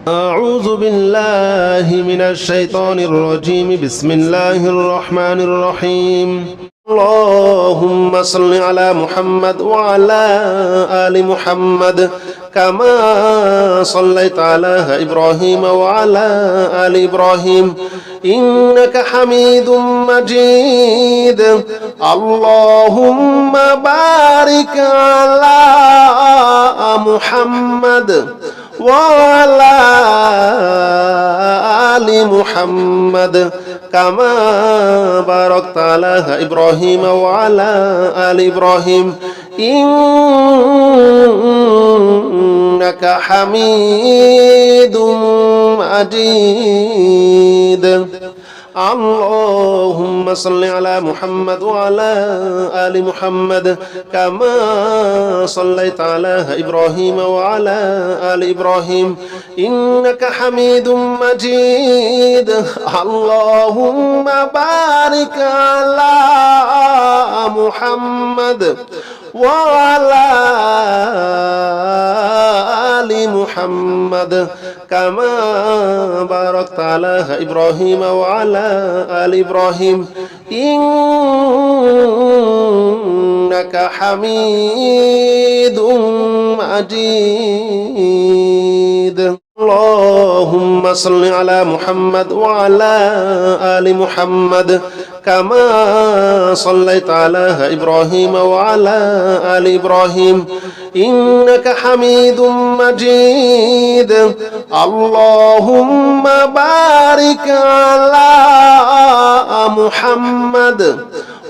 أعوذ بالله من الشيطان الرجيم بسم الله الرحمن الرحيم اللهم صل على محمد وعلى آل محمد كما صليت على إبراهيم وعلى آل إبراهيم إنك حميد مجيد اللهم بارك على محمد وعلى آل محمد كما باركت على إبراهيم وعلى آل إبراهيم إنك حميد مجيد اللهم صل على محمد وعلى آل محمد كما صليت على إبراهيم وعلى آل إبراهيم إنك حميد مجيد اللهم بارك على محمد وعلى آل محمد كما باركت على إبراهيم وعلى آل إبراهيم إنك حميد مجيد اللهم صل على محمد وعلى آل محمد كما صليت على إبراهيم وعلى آل إبراهيم إنك حميد مجيد اللهم بارك على محمد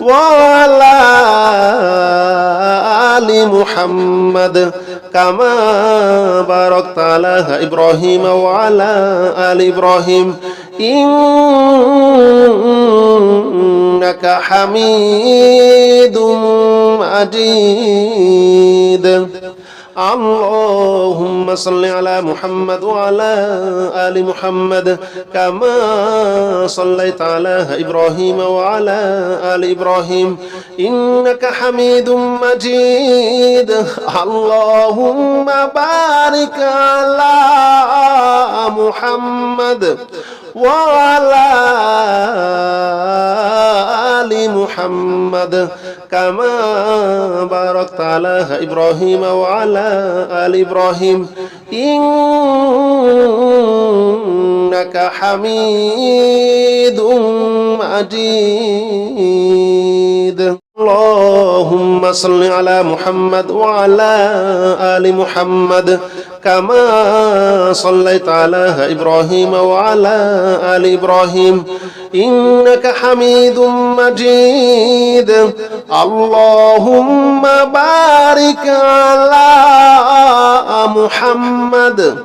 وعلى آل محمد كما باركت على إبراهيم وعلى آل إبراهيم إنك حميد مجيد اللهم صل على محمد وعلى آل محمد كما صليت على إبراهيم وعلى آل إبراهيم إنك حميد مجيد اللهم بارك على محمد وعلى آل محمد كما باركت على إبراهيم وعلى آل إبراهيم إنك حميد مجيد اللهم صل على محمد وعلى آل محمد كما صليت على إبراهيم وعلى آل إبراهيم إنك حميد مجيد اللهم بارك على محمد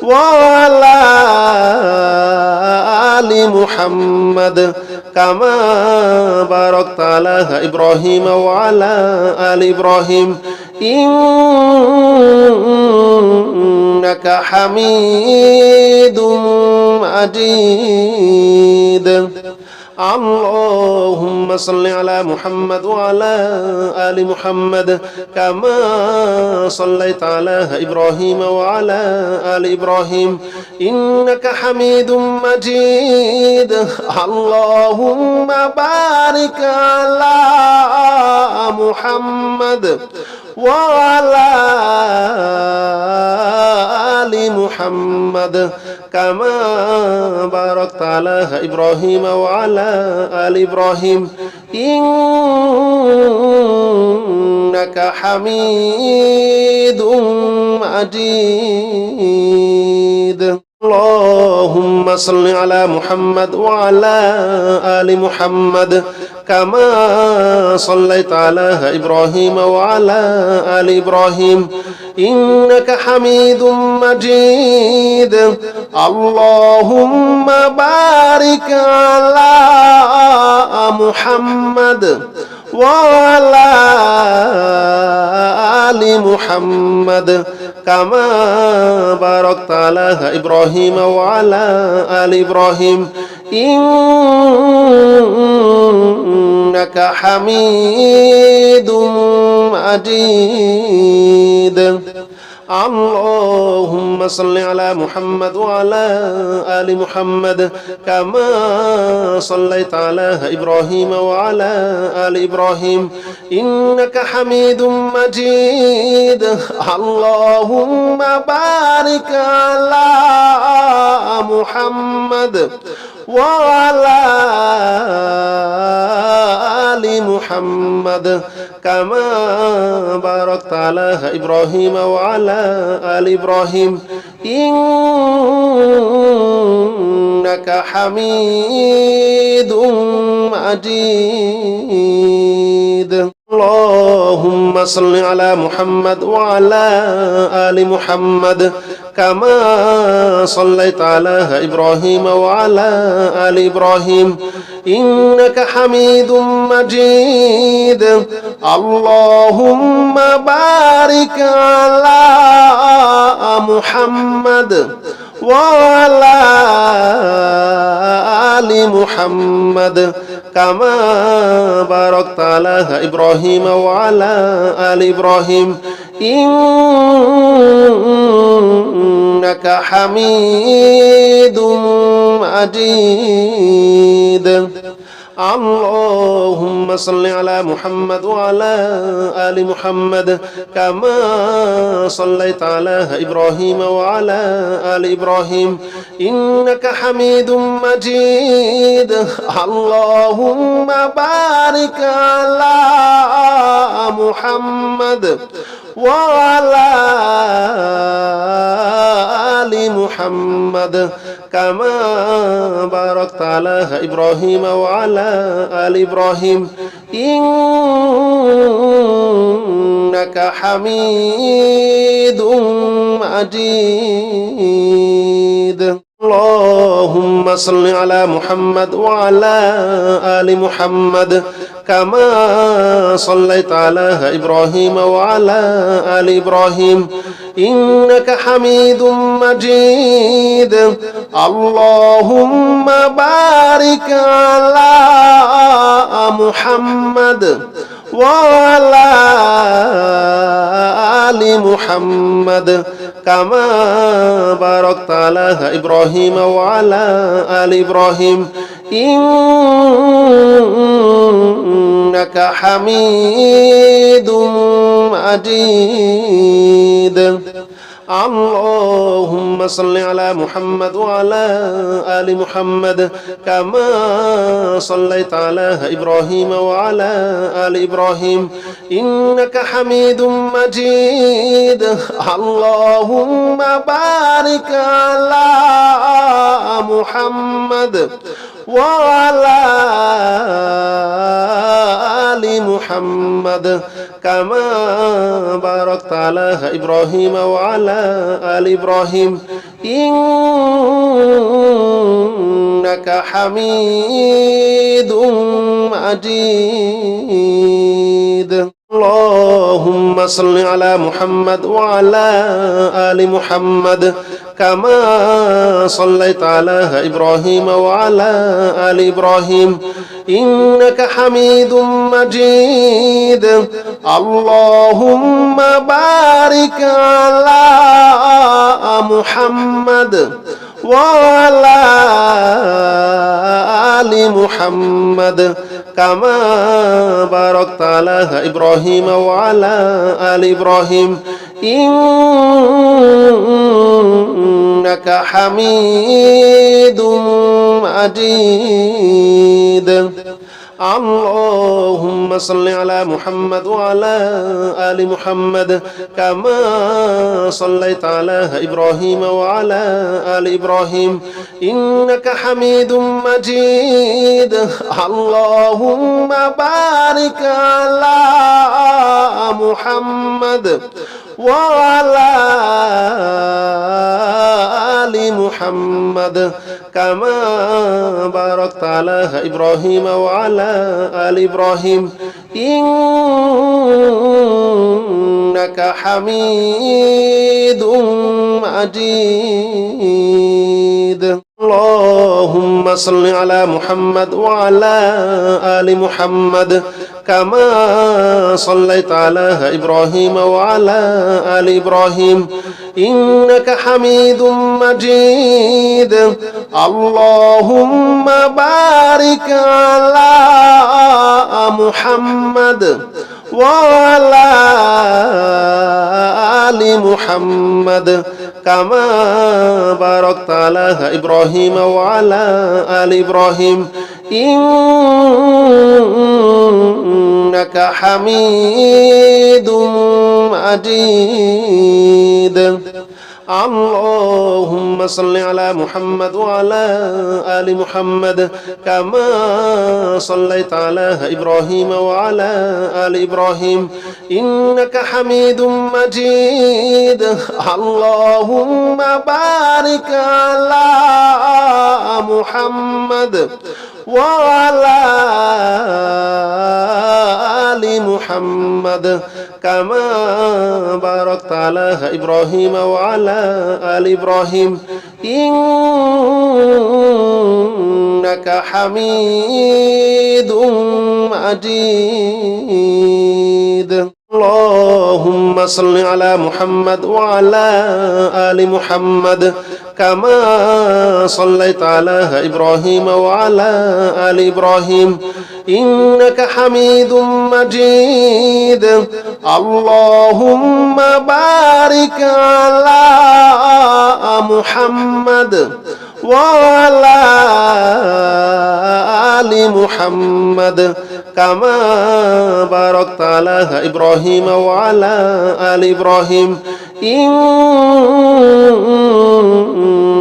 وعلى آل محمد كما باركت على إبراهيم وعلى آل إبراهيم إنك حميد مجيد اللهم صل على محمد وعلى آل محمد كما صليت على إبراهيم وعلى آل إبراهيم إنك حميد مجيد اللهم بارك على محمد وعلى آل محمد كما باركت على إبراهيم وعلى آل إبراهيم إنك حميد مجيد اللهم صل على محمد وعلى آل محمد كما صليت على إبراهيم وعلى آل إبراهيم إنك حميد مجيد اللهم بارك على محمد وعلى آل محمد كما باركت على إبراهيم وعلى آل إبراهيم إنك حميد مجيد اللهم صل على محمد وعلى آل محمد كما صليت على إبراهيم وعلى آل إبراهيم إنك حميد مجيد اللهم بارك على محمد وعلى آل محمد كما باركت على إبراهيم وعلى آل إبراهيم إنك حميد مجيد اللهم صل على محمد وعلى آل محمد كما صليت على إبراهيم وعلى آل إبراهيم إنك حميد مجيد اللهم بارك على محمد وعلى آل محمد كما باركت على إبراهيم وعلى آل إبراهيم إنك حميد مجيد اللهم صل على محمد وعلى آل محمد كما صليت على إبراهيم وعلى آل إبراهيم إنك حميد مجيد اللهم بارك على محمد وعلى آل محمد كما باركت على إبراهيم وعلى آل إبراهيم إنك حميد مجيد اللهم صل على محمد وعلى آل محمد كما صليت على إبراهيم وعلى آل إبراهيم إنك حميد مجيد اللهم بارك على محمد وعلى آل محمد كما باركت على إبراهيم وعلى آل إبراهيم إنك حميد مجيد اللهم صل على محمد وعلى آل محمد كما صليت على إبراهيم وعلى آل إبراهيم إنك حميد مجيد اللهم بارك على محمد وعلى آل محمد كما باركت على إبراهيم وعلى آل إبراهيم إنك حميد مجيد اللهم صل على محمد وعلى آل محمد كما صليت على إبراهيم وعلى آل إبراهيم إنك حميد مجيد اللهم بارك على محمد وعلى آل محمد كما باركت على إبراهيم وعلى آل إبراهيم إنك حميد مجيد اللهم صل على محمد وعلى آل محمد كما صليت على إبراهيم وعلى آل إبراهيم إنك حميد مجيد اللهم بارك على محمد وعلى آل محمد كما باركت على إبراهيم وعلى آل إبراهيم إنك حميد مجيد اللهم صل على محمد وعلى آل محمد كما صليت على إبراهيم وعلى آل إبراهيم إنك حميد مجيد اللهم بارك على محمد وعلى آل محمد كما باركت على إبراهيم وعلى آل إبراهيم إنك حميد مجيد اللهم صل على محمد وعلى آل محمد كما صليت على إبراهيم وعلى آل إبراهيم إنك حميد مجيد اللهم بارك على محمد وعلى آل محمد كما باركت على إبراهيم وعلى آل إبراهيم إنك حميد مجيد اللهم صل على محمد وعلى آل محمد كما صليت على إبراهيم وعلى آل إبراهيم إنك حميد مجيد اللهم بارك على محمد وعلى آل محمد كما باركت على إبراهيم وعلى آل إبراهيم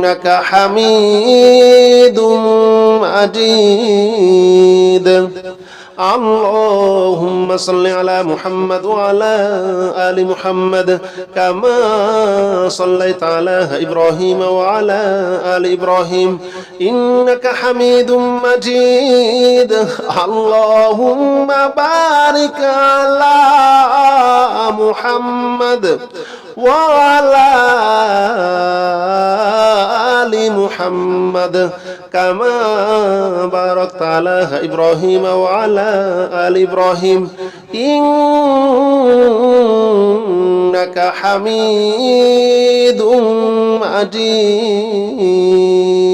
إنك حميد مجيد اللهم صل على محمد وعلى آل محمد كما صليت على إبراهيم وعلى آل إبراهيم إنك حميد مجيد اللهم بارك على محمد وعلى آل محمد كما باركت على إبراهيم وعلى آل إبراهيم إنك حميد مجيد